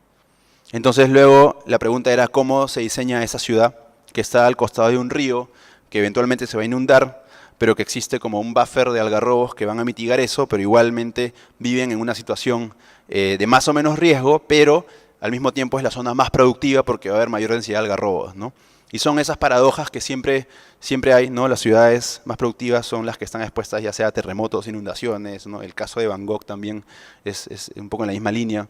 Entonces luego la pregunta era cómo se diseña esa ciudad que está al costado de un río que eventualmente se va a inundar, pero que existe como un buffer de algarrobos que van a mitigar eso, pero igualmente viven en una situación de más o menos riesgo, pero al mismo tiempo es la zona más productiva porque va a haber mayor densidad de algarrobos, ¿no? Y son esas paradojas que siempre hay, ¿no? Las ciudades más productivas son las que están expuestas ya sea a terremotos, inundaciones, ¿no? El caso de Bangkok también es un poco en la misma línea,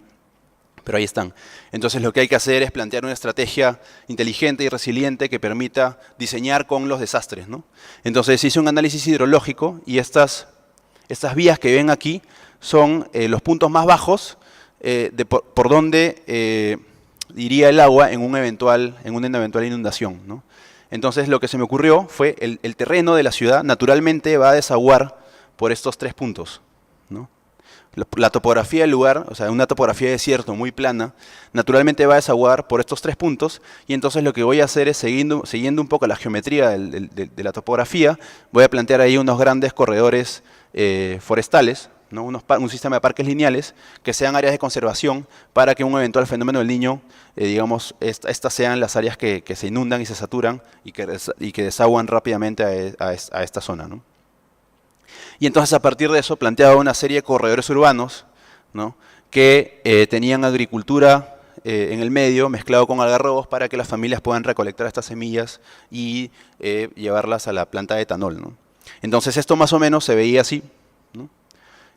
pero ahí están. Entonces lo que hay que hacer es plantear una estrategia inteligente y resiliente que permita diseñar con los desastres, ¿no? Entonces hice un análisis hidrológico, y estas vías que ven aquí son los puntos más bajos por donde iría el agua en una eventual inundación, ¿no? Entonces lo que se me ocurrió fue el terreno de la ciudad naturalmente va a desaguar por estos 3 puntos, ¿no? La topografía del lugar, o sea, una topografía de desierto muy plana, naturalmente va a desaguar por estos 3 puntos, y entonces lo que voy a hacer es, siguiendo un poco la geometría de la topografía, voy a plantear ahí unos grandes corredores forestales, ¿no? Un sistema de parques lineales que sean áreas de conservación para que un eventual fenómeno del Niño, digamos, estas sean las áreas que se inundan y se saturan y que desaguan rápidamente a esta zona, ¿no? Y entonces a partir de eso planteaba una serie de corredores urbanos, ¿no? Que tenían agricultura en el medio mezclado con algarrobos para que las familias puedan recolectar estas semillas y llevarlas a la planta de etanol, ¿no? Entonces esto más o menos se veía así, ¿no?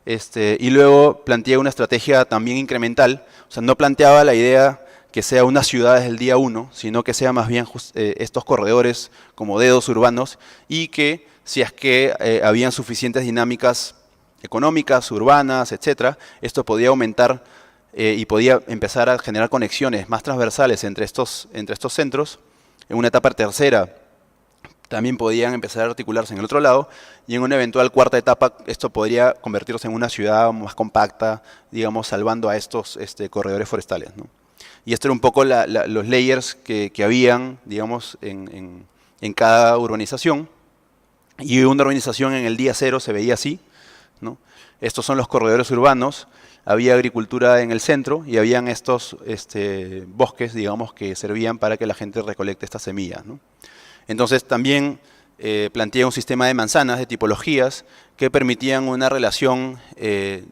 Y luego planteé una estrategia también incremental, o sea, no planteaba la idea que sea una ciudad desde el día 1, sino que sea más bien estos corredores como dedos urbanos y que si es que habían suficientes dinámicas económicas, urbanas, etcétera, esto podía aumentar y podía empezar a generar conexiones más transversales entre estos centros. En una etapa tercera también podían empezar a articularse en el otro lado, y en una eventual cuarta etapa esto podría convertirse en una ciudad más compacta, digamos, salvando a estos corredores forestales, ¿no? Y esto era un poco los layers que habían, digamos, en cada urbanización. Y una urbanización en el día 0 se veía así, ¿no? Estos son los corredores urbanos, había agricultura en el centro y habían estos bosques, digamos, que servían para que la gente recolecte estas semillas, ¿no? Entonces también planteé un sistema de manzanas, de tipologías, que permitían una relación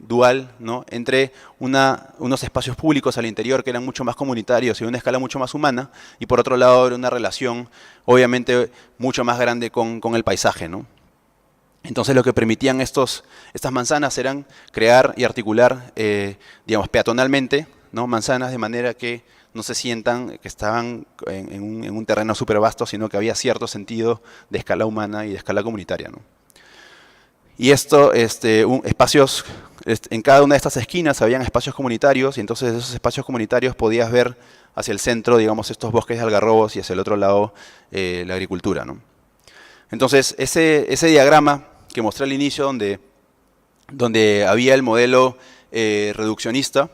dual, ¿no? Entre unos espacios públicos al interior que eran mucho más comunitarios y de una escala mucho más humana, y por otro lado era una relación obviamente mucho más grande con el paisaje, ¿no? Entonces lo que permitían estas manzanas eran crear y articular, digamos, peatonalmente, ¿no? Manzanas de manera que no se sientan que estaban en un terreno súper vasto, sino que había cierto sentido de escala humana y de escala comunitaria, ¿no? Y espacios, en cada una de estas esquinas habían espacios comunitarios, y entonces de esos espacios comunitarios podías ver hacia el centro, digamos, estos bosques de algarrobos y hacia el otro lado la agricultura, ¿no? Entonces ese diagrama que mostré al inicio donde había el modelo reduccionista,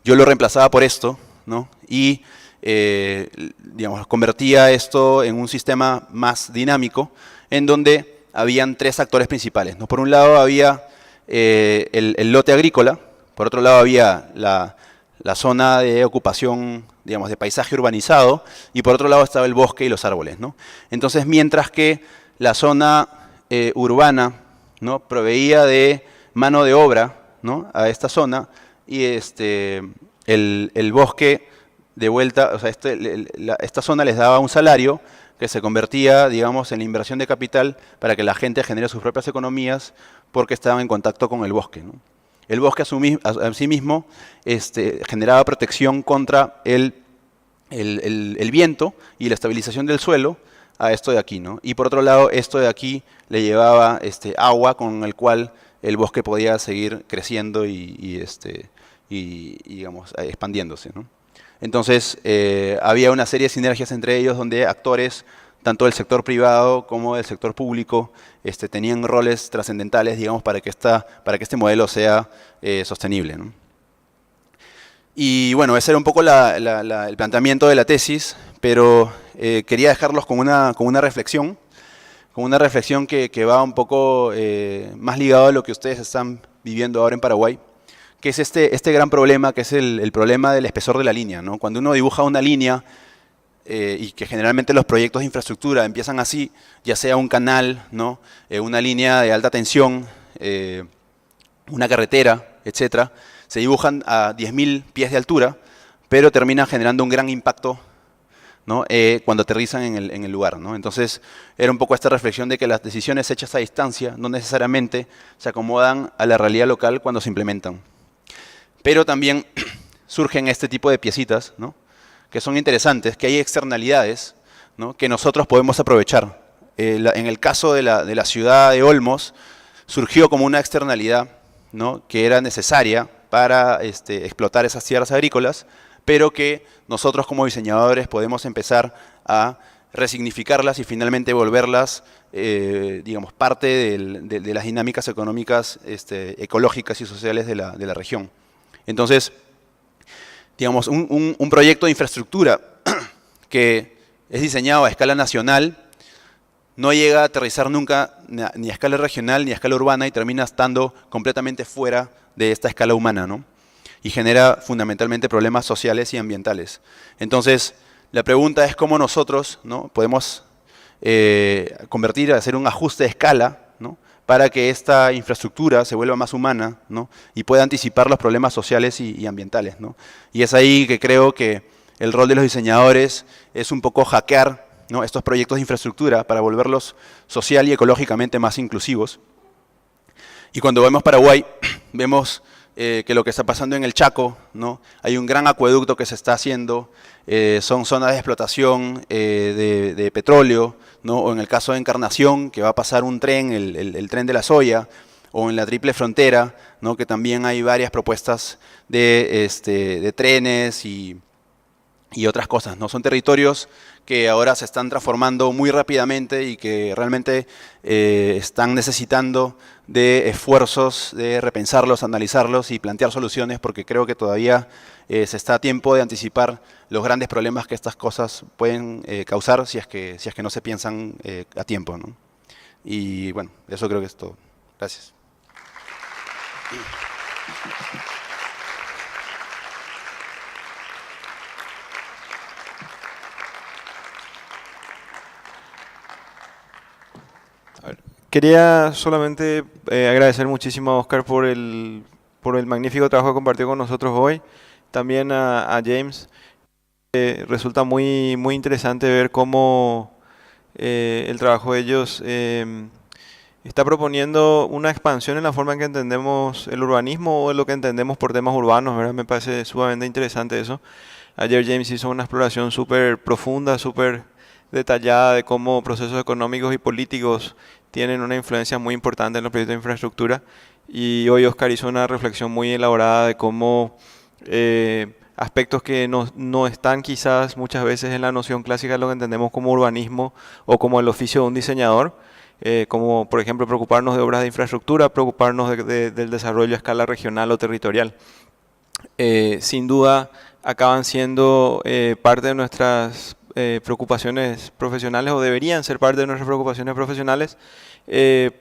yo lo reemplazaba por esto, ¿no? Y digamos, convertía esto en un sistema más dinámico en donde habían 3 actores principales, ¿no? Por un lado había el lote agrícola, por otro lado había la zona de ocupación, digamos, de paisaje urbanizado, y por otro lado estaba el bosque y los árboles, ¿no? Entonces, mientras que la zona urbana, ¿no? Proveía de mano de obra, ¿no? A esta zona, y el bosque de vuelta, o sea, esta zona les daba un salario que se convertía, digamos, en la inversión de capital para que la gente genere sus propias economías porque estaban en contacto con el bosque, ¿no? El bosque a sí mismo generaba protección contra el viento y la estabilización del suelo a esto de aquí, ¿no? Y por otro lado, esto de aquí le llevaba agua con el cual el bosque podía seguir creciendo y digamos, expandiéndose, ¿no? Entonces, había una serie de sinergias entre ellos donde actores, tanto del sector privado como del sector público, tenían roles trascendentales, digamos, para que este modelo sea sostenible, ¿no? Y bueno, ese era un poco el planteamiento de la tesis, pero quería dejarlos con una reflexión que va un poco más ligado a lo que ustedes están viviendo ahora en Paraguay, que es este gran problema, que es el problema del espesor de la línea, ¿no? Cuando uno dibuja una línea, y que generalmente los proyectos de infraestructura empiezan así, ya sea un canal, ¿no? Una línea de alta tensión, una carretera, etcétera, se dibujan a 10.000 pies de altura, pero terminan generando un gran impacto, ¿no? Cuando aterrizan en el lugar, ¿no? Entonces, era un poco esta reflexión de que las decisiones hechas a distancia no necesariamente se acomodan a la realidad local cuando se implementan. Pero también surgen este tipo de piecitas, ¿no? Que son interesantes, que hay externalidades, ¿no? Que nosotros podemos aprovechar. En el caso de la ciudad de Olmos, surgió como una externalidad, ¿no? Que era necesaria para explotar esas tierras agrícolas, pero que nosotros como diseñadores podemos empezar a resignificarlas y finalmente volverlas, digamos, parte de las dinámicas económicas, ecológicas y sociales de la región. Entonces, digamos, un proyecto de infraestructura que es diseñado a escala nacional no llega a aterrizar nunca ni a escala regional ni a escala urbana y termina estando completamente fuera de esta escala humana, ¿no? Y genera fundamentalmente problemas sociales y ambientales. Entonces, la pregunta es cómo nosotros, ¿no? Podemos hacer un ajuste de escala, ¿no? para que esta infraestructura se vuelva más humana, ¿no? Y pueda anticipar los problemas sociales y ambientales, ¿no? Y es ahí que creo que el rol de los diseñadores es un poco hackear, ¿no?, estos proyectos de infraestructura para volverlos social y ecológicamente más inclusivos. Y cuando vemos Paraguay, vemos que lo que está pasando en el Chaco, ¿no? Hay un gran acueducto que se está haciendo, son zonas de explotación de petróleo, ¿no? O en el caso de Encarnación, que va a pasar un tren, el tren de la soya, o en la Triple Frontera, ¿no?, que también hay varias propuestas de trenes y otras cosas, ¿no? Son territorios que ahora se están transformando muy rápidamente y que realmente están necesitando de esfuerzos de repensarlos, analizarlos y plantear soluciones, porque creo que todavía se está a tiempo de anticipar los grandes problemas que estas cosas pueden causar si es que no se piensan a tiempo, ¿no? Y bueno, eso creo que es todo. Gracias. Quería solamente agradecer muchísimo a Oscar por el magnífico trabajo que compartió con nosotros hoy. También a James. Resulta muy interesante ver cómo el trabajo de ellos está proponiendo una expansión en la forma en que entendemos el urbanismo o en lo que entendemos por temas urbanos, ¿verdad? Me parece sumamente interesante eso. Ayer James hizo una exploración súper profunda, súper detallada de cómo procesos económicos y políticos tienen una influencia muy importante en los proyectos de infraestructura. Y hoy Oscar hizo una reflexión muy elaborada de cómo aspectos que no están quizás muchas veces en la noción clásica de lo que entendemos como urbanismo o como el oficio de un diseñador, como por ejemplo preocuparnos de obras de infraestructura, preocuparnos del desarrollo a escala regional o territorial. Sin duda acaban siendo parte de nuestras preocupaciones profesionales, o deberían ser parte de nuestras preocupaciones profesionales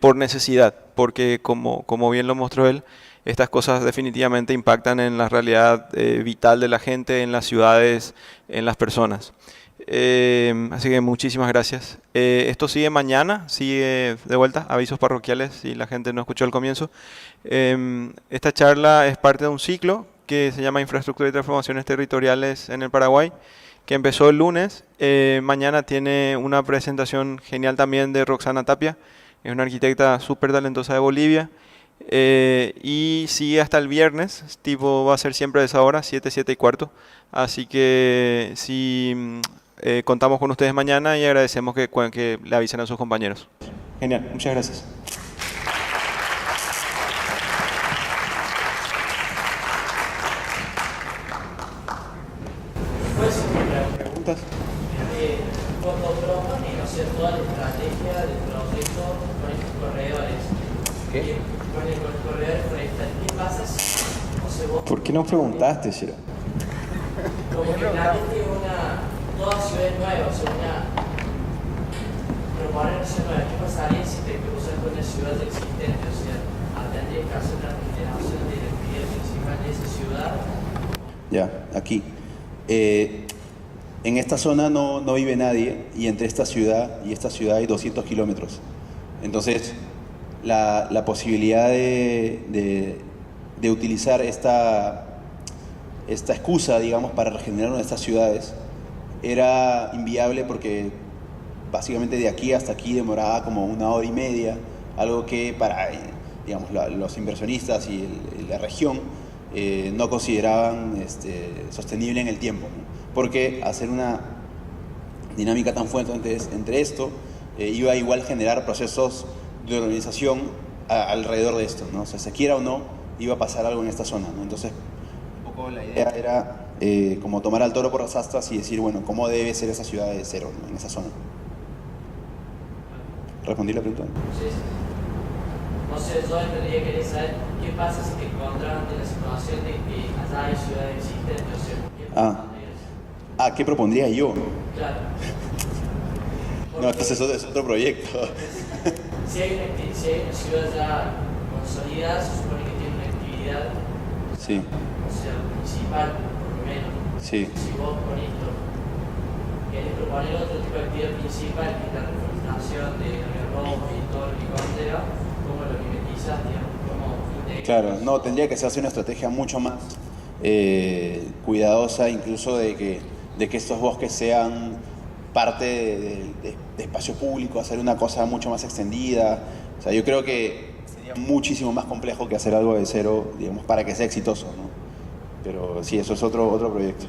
por necesidad, porque como bien lo mostró él, estas cosas definitivamente impactan en la realidad vital de la gente, en las ciudades, en las personas. Así que muchísimas gracias. Esto sigue mañana, sigue de vuelta, avisos parroquiales si la gente no escuchó al comienzo. Esta charla es parte de un ciclo que se llama Infraestructura y Transformaciones Territoriales en el Paraguay, que empezó el lunes. Mañana tiene una presentación genial también de Roxana Tapia, es una arquitecta súper talentosa de Bolivia. Y sigue hasta el viernes, tipo va a ser siempre a esa hora, 7, 7 y cuarto. Así que sí, contamos con ustedes mañana y agradecemos que le avisen a sus compañeros. Genial, muchas gracias. ¿Preguntas? Cuando proponen, ¿no es cierto?, toda la estrategia del proyecto con estos corredores, con el corredor forestal, ¿qué pasa si, o sea, vos, ¿Por qué no preguntaste, Ciro? como que planteaste toda ciudad nueva, o sea, proponer una ciudad nueva, ¿qué pasaría si te cruzas con una ciudad existente? O sea, tendrías que hacer una regeneración de la actividad principal de esa ciudad. Ya, aquí. En esta zona no vive nadie, y entre esta ciudad y esta ciudad hay 200 kilómetros. Entonces, la posibilidad de utilizar esta excusa, digamos, para regenerar una de estas ciudades era inviable, porque básicamente de aquí hasta aquí demoraba como 1 hora y media, algo que para, digamos, los inversionistas y la región no consideraban sostenible en el tiempo, ¿no? Porque hacer una dinámica tan fuerte entre esto iba a igual generar procesos de organización alrededor de esto, ¿no? O sea, se quiera o no, iba a pasar algo en esta zona, ¿no? Entonces, un poco la idea era como tomar al toro por las astas y decir, bueno, ¿cómo debe ser esa ciudad de cero, ¿no?, en esa zona? ¿Respondí la pregunta? Sí. No sé, yo en realidad quería saber qué pasa si te encontraran en la situación de que allá hay ciudades existentes, o sea, ¿qué propondrías? ¿Qué propondría yo? Claro. No, entonces eso es otro proyecto. Si hay una ciudad ya consolidada, se supone que tiene una actividad, Sí, o sea, principal, por lo menos. sí. Si vos con esto querés proponer otro tipo de actividad principal, que es la reforestación de ríos y todo lo que conlleva, cómo lo mimetizas, digamos, cómo integras. Claro, no, tendría que hacerse una estrategia mucho más cuidadosa, incluso de que estos bosques sean parte de espacio público, hacer una cosa mucho más extendida. O sea, yo creo que sería muchísimo más complejo que hacer algo de cero, digamos, para que sea exitoso, ¿no? Pero sí, eso es otro proyecto.